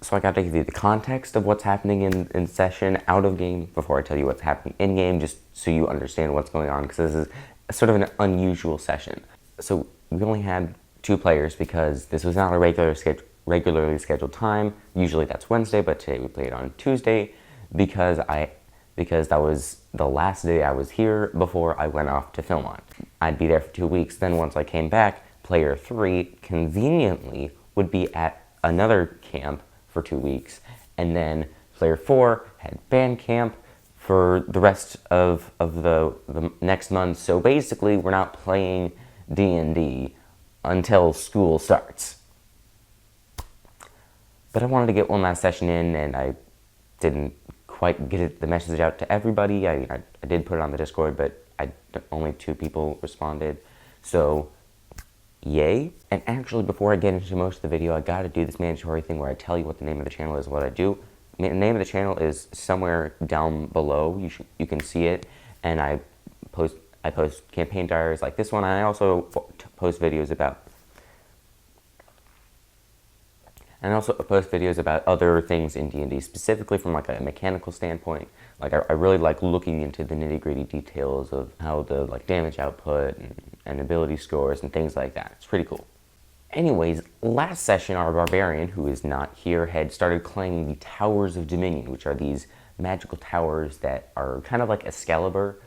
So I got to give you the context of what's happening in session, out of game, before I tell you what's happening in game, just so you understand what's going on, because this is sort of an unusual session. So we only had 2 players because this was not a regularly scheduled time. Usually that's Wednesday, but today we played on Tuesday because that was the last day I was here before I went off to Philmont. I'd be there for 2 weeks, then once I came back, player 3 conveniently would be at another camp for 2 weeks, and then player 4 had band camp for the rest of the next month. So basically we're not playing D&D until school starts. But I wanted to get one last session in, and I didn't quite get the message out to everybody. I did put it on the Discord, but only 2 people responded. So yay. And actually, before I get into most of the video, I gotta do this mandatory thing where I tell you what the name of the channel is, what I do. The name of the channel is somewhere down below. You can see it, and I post campaign diaries like this one. And I also post videos about other things in D&D, specifically from like a mechanical standpoint. Like I really like looking into the nitty-gritty details of how the damage output and ability scores and things like that. It's pretty cool. Anyways, last session our barbarian, who is not here, had started claiming the Towers of Dominion, which are these magical towers that are kind of like Excalibur,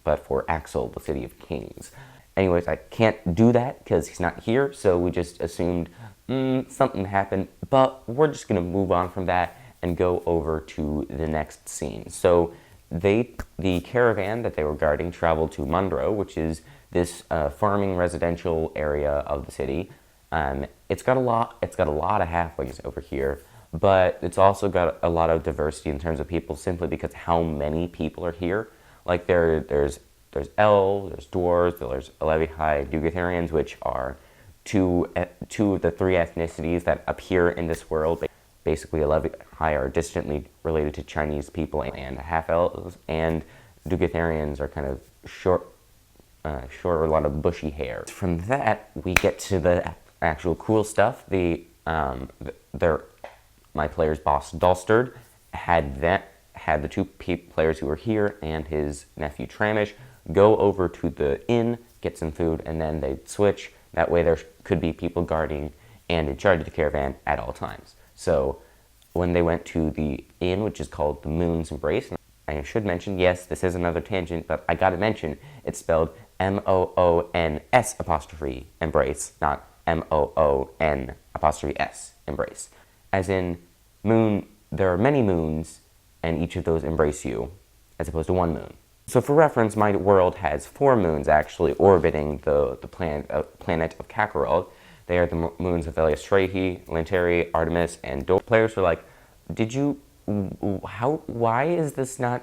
but for Axel, the City of Kings. Anyways, I can't do that because he's not here, so we just assumed something happened, but we're just going to move on from that and go over to the next scene. So the caravan that they were guarding traveled to Munro, which is this farming residential area of the city. It's got a lot of halflings over here, but it's also got a lot of diversity in terms of people, simply because how many people are here. Like there's elves, there's dwarves, there's Elevihai, Dugatharians, which are two of the 3 ethnicities that appear in this world. Basically, Elevihai are distantly related to Chinese people and half-elves, and Dugatharians are kind of short, with a lot of bushy hair. From that, we get to the actual cool stuff. My player's boss, Dulsterd, had the 2 players who were here and his nephew Tramish go over to the inn, get some food, and then they'd switch. That way there could be people guarding and in charge of the caravan at all times. So when they went to the inn, which is called the Moon's Embrace, I should mention, yes, this is another tangent, but I gotta mention, it's spelled M-O-O-N-S apostrophe embrace, not M-O-O-N apostrophe S embrace. As in, moon, there are many moons, and each of those embrace you, as opposed to 1 moon. So for reference, my world has 4 moons actually orbiting the planet of Kakarot. They are the moons of Eliastrehi, Lanteri, Artemis, and Dor. Players were like, why was this not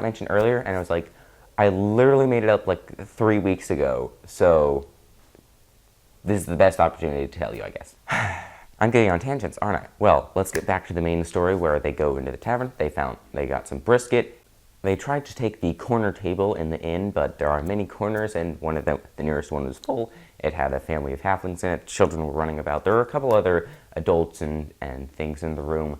mentioned earlier? And I was like, I literally made it up 3 weeks ago, so this is the best opportunity to tell you, I guess. I'm getting on tangents, aren't I? Well, let's get back to the main story where they go into the tavern. They got some brisket. They tried to take the corner table in the inn, but there are many corners, and one of them, the nearest one, was full. It had a family of halflings in it. Children were running about. There were a couple other adults and things in the room.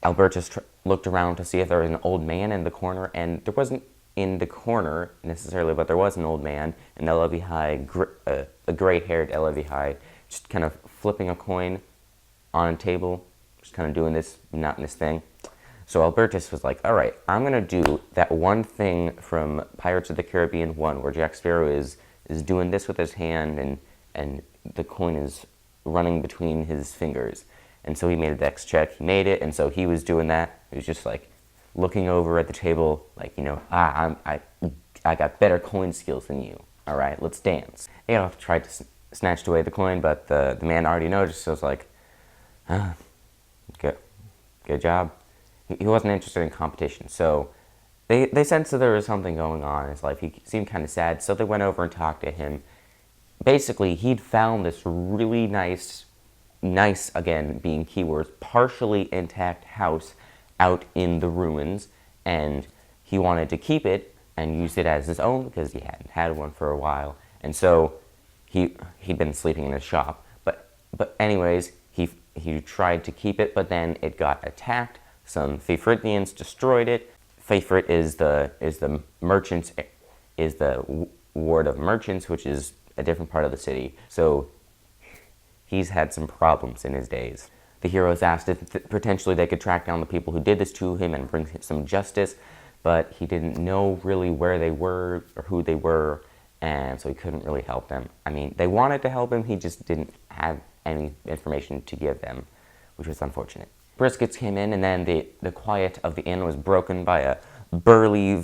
Albertus looked around to see if there was an old man in the corner, and there wasn't in the corner necessarily, but there was an old man, an Elevihai, a gray-haired Elevihai, just kind of flipping a coin on a table, just kind of doing this monotonous thing. So Albertus was like, all right, I'm going to do that one thing from Pirates of the Caribbean 1 where Jack Sparrow is doing this with his hand and the coin is running between his fingers. And so he made a dex check. He made it, and so he was doing that. He was just like looking over at the table like, I got better coin skills than you. All right, let's dance. Adolf tried to snatch away the coin, but the man already noticed, so it was like, good job. He wasn't interested in competition, so they sensed that there was something going on in his life. He seemed kind of sad, so they went over and talked to him. Basically, he'd found this really nice, again, being keywords, partially intact house out in the ruins, and he wanted to keep it and use it as his own because he hadn't had one for a while. And so he'd been sleeping in his shop. But anyways, he tried to keep it, but then it got attacked. Some Favoritians destroyed it. Favorite is the merchants, is the ward of merchants, which is a different part of the city. So he's had some problems in his days. The heroes asked if potentially they could track down the people who did this to him and bring some justice, but he didn't know really where they were or who they were, and so he couldn't really help them. I mean, they wanted to help him, he just didn't have any information to give them, which was unfortunate. Briskets came in, and then the quiet of the inn was broken by a burly,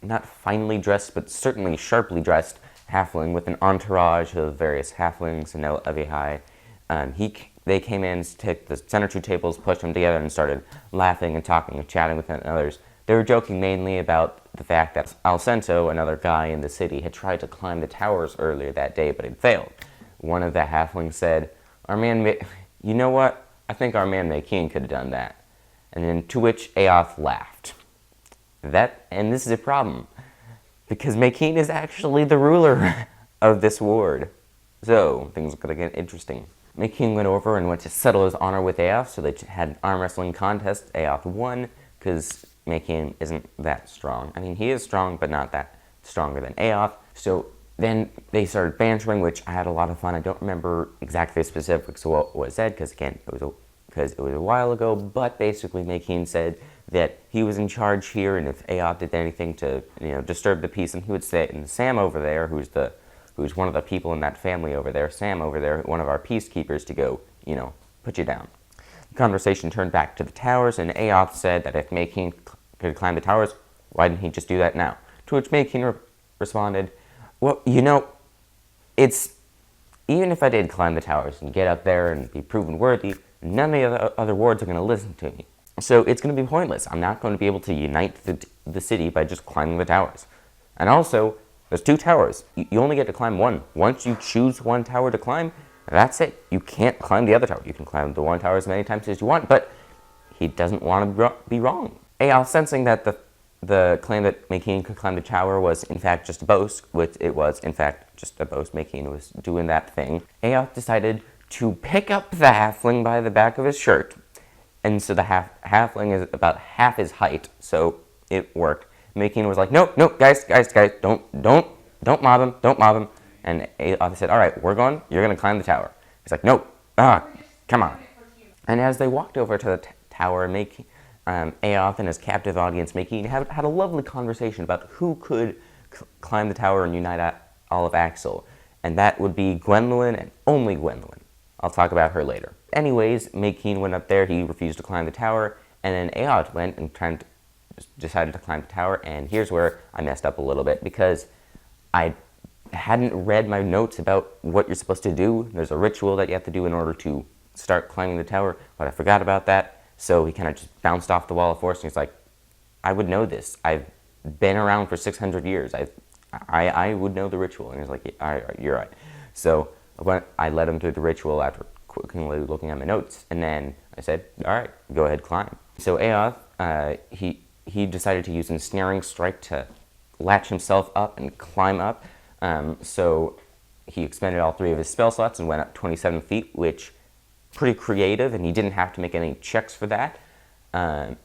not finely dressed, but certainly sharply dressed halfling with an entourage of various halflings and Levi. They came in, took the center two tables, pushed them together, and started laughing and talking and chatting with others. They were joking mainly about the fact that Alcento, another guy in the city, had tried to climb the towers earlier that day, but had failed. One of the halflings said, you know what? I think our man Maykin could have done that. And then to which Aoth laughed. And this is a problem, because Maykin is actually the ruler of this ward. So, things are going to get interesting. Maykin went over and went to settle his honor with Aoth, so they had an arm wrestling contest. Aoth won, because Maykin isn't that strong. I mean, he is strong, but not that stronger than Aoth. So then they started bantering, which I had a lot of fun. I don't remember exactly the specifics of what was said, because again, it was a while ago, but basically Maykin said that he was in charge here, and if Aoth did anything to disturb the peace, and he would say, and Sam over there, who's one of the people in that family over there, Sam over there, one of our peacekeepers, to go, put you down. The conversation turned back to the towers, and Aoth said that if Maykin could climb the towers, why didn't he just do that now? To which Maykin responded, well, it's, even if I did climb the towers and get up there and be proven worthy, none of the other wards are going to listen to me. So it's going to be pointless. I'm not going to be able to unite the city by just climbing the towers. And also, there's 2 towers. You only get to climb one. Once you choose one tower to climb, that's it. You can't climb the other tower. You can climb the one tower as many times as you want, but he doesn't want to be wrong. Aoth, sensing that the claim that Maykin could climb the tower was in fact just a boast, which it was in fact just a boast, Maykin was doing that thing, Aoth decided to pick up the halfling by the back of his shirt. And so the halfling is about half his height, so it worked. Maykin was like, no, guys, don't mob him. And Aoth said, all right, you're going to climb the tower. He's like, no, come on. And as they walked over to the tower, Aoth and his captive audience, Maykin, had a lovely conversation about who could climb the tower and unite all of Axel. And that would be Gwendolyn and only Gwendolyn. I'll talk about her later. Anyways, Maykin went up there, he refused to climb the tower, and then Aoth went and decided to climb the tower, and here's where I messed up a little bit, because I hadn't read my notes about what you're supposed to do. There's a ritual that you have to do in order to start climbing the tower, but I forgot about that, so he kind of just bounced off the wall of force, and he's like, I would know this. I've been around for 600 years. I would know the ritual, and he's like, you're right. So I led him through the ritual after quickly looking at my notes, and then I said, all right, go ahead, climb. So Aoth, he decided to use Ensnaring Strike to latch himself up and climb up. So he expended all 3 of his spell slots and went up 27 feet, which pretty creative, and he didn't have to make any checks for that. And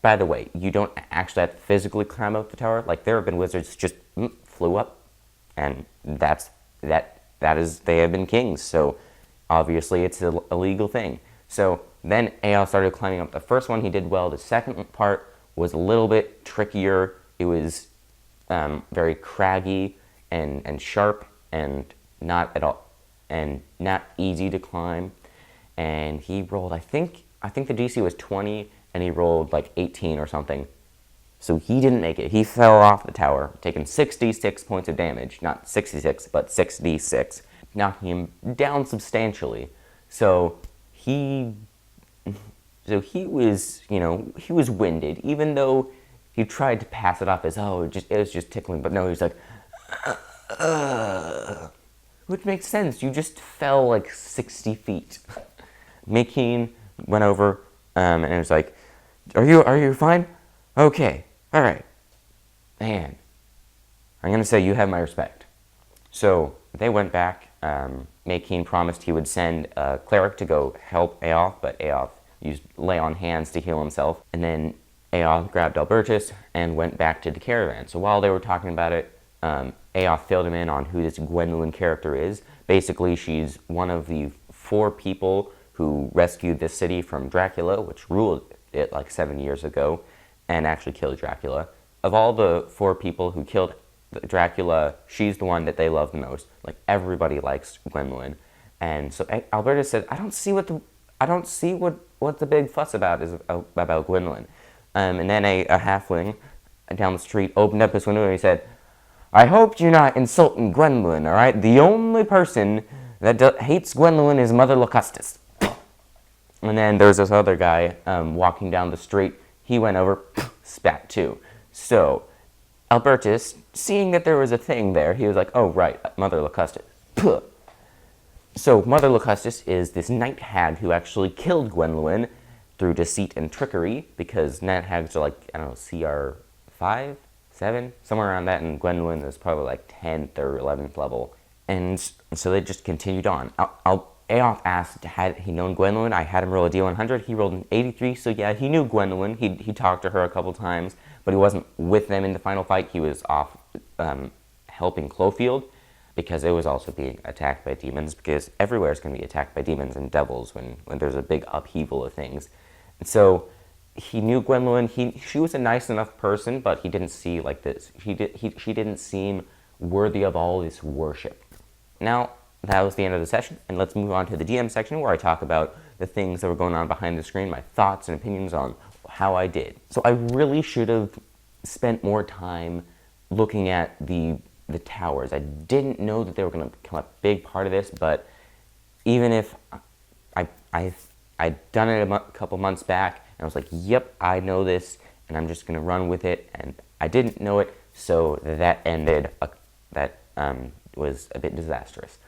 by the way, you don't actually have to physically climb up the tower. Like, there have been wizards just flew up, and they have been kings, so obviously it's a legal thing. So then Aoth started climbing up. The first one he did well. The second part was a little bit trickier. It was very craggy and sharp and not at all, and not easy to climb. And he rolled, I think the DC was 20, and he rolled like 18 or something. So he didn't make it. He fell off the tower, taking 66 points of damage. Not 66, but 6d6, knocking him down substantially. So he was, he was winded, even though he tried to pass it off as, it was just tickling. But no, he was like, which makes sense. You just fell like 60 feet. Maykin went over and it was like, are you fine? Okay, all right. Man, I'm going to say you have my respect. So they went back Maykeen promised he would send a cleric to go help Aoth, but Aoth used lay on hands to heal himself. And then Aoth grabbed Albertus and went back to the caravan. So while they were talking about it, Aoth filled him in on who this Gwendolyn character is. Basically, she's one of the 4 people who rescued this city from Dracula, which ruled it like 7 years ago, and actually killed Dracula. Of all the 4 people who killed Dracula, she's the one that they love the most. Like, everybody likes Gwendolyn. And so Albertus said, I don't see what the big fuss about is about Gwendolyn. And then a halfling down the street opened up his window and he said, I hope you're not insulting Gwendolyn, all right? The only person that hates Gwendolyn is Mother Locustus. And then there's this other guy walking down the street. He went over, spat too. So Albertus, seeing that there was a thing there, he was like, oh, right, Mother Locustus. So Mother Locustus is this night hag who actually killed Gwendolyn through deceit and trickery, because night hags are like, I don't know, CR 5, 7, somewhere around that, and Gwendolyn is probably like 10th or 11th level. And so they just continued on. Aoth asked, had he known Gwendolyn? I had him roll a D100. He rolled an 83, so yeah, he knew Gwendolyn. He talked to her a couple times, but he wasn't with them in the final fight. He was off helping Clofield, because it was also being attacked by demons, because everywhere is going to be attacked by demons and devils when there's a big upheaval of things. And so he knew Gwendolyn. She was a nice enough person, but he didn't see like this. She didn't seem worthy of all this worship. Now, that was the end of the session, and let's move on to the DM section, where I talk about the things that were going on behind the screen, my thoughts and opinions on how I did. So I really should have spent more time looking at the towers. I didn't know that they were going to become a big part of this, but even if I'd done it a couple months back, and I was like, yep, I know this, and I'm just going to run with it, and I didn't know it, so that was a bit disastrous.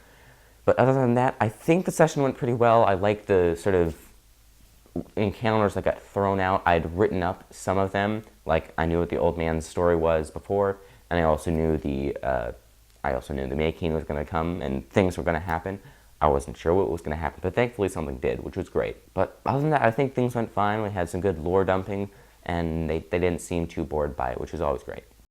But other than that, I think the session went pretty well. I liked the sort of encounters that got thrown out. I'd written up some of them, like I knew what the old man's story was before, and I also knew the Maykeen was going to come and things were going to happen. I wasn't sure what was going to happen, but thankfully something did, which was great. But other than that, I think things went fine. We had some good lore dumping, and they didn't seem too bored by it, which was always great.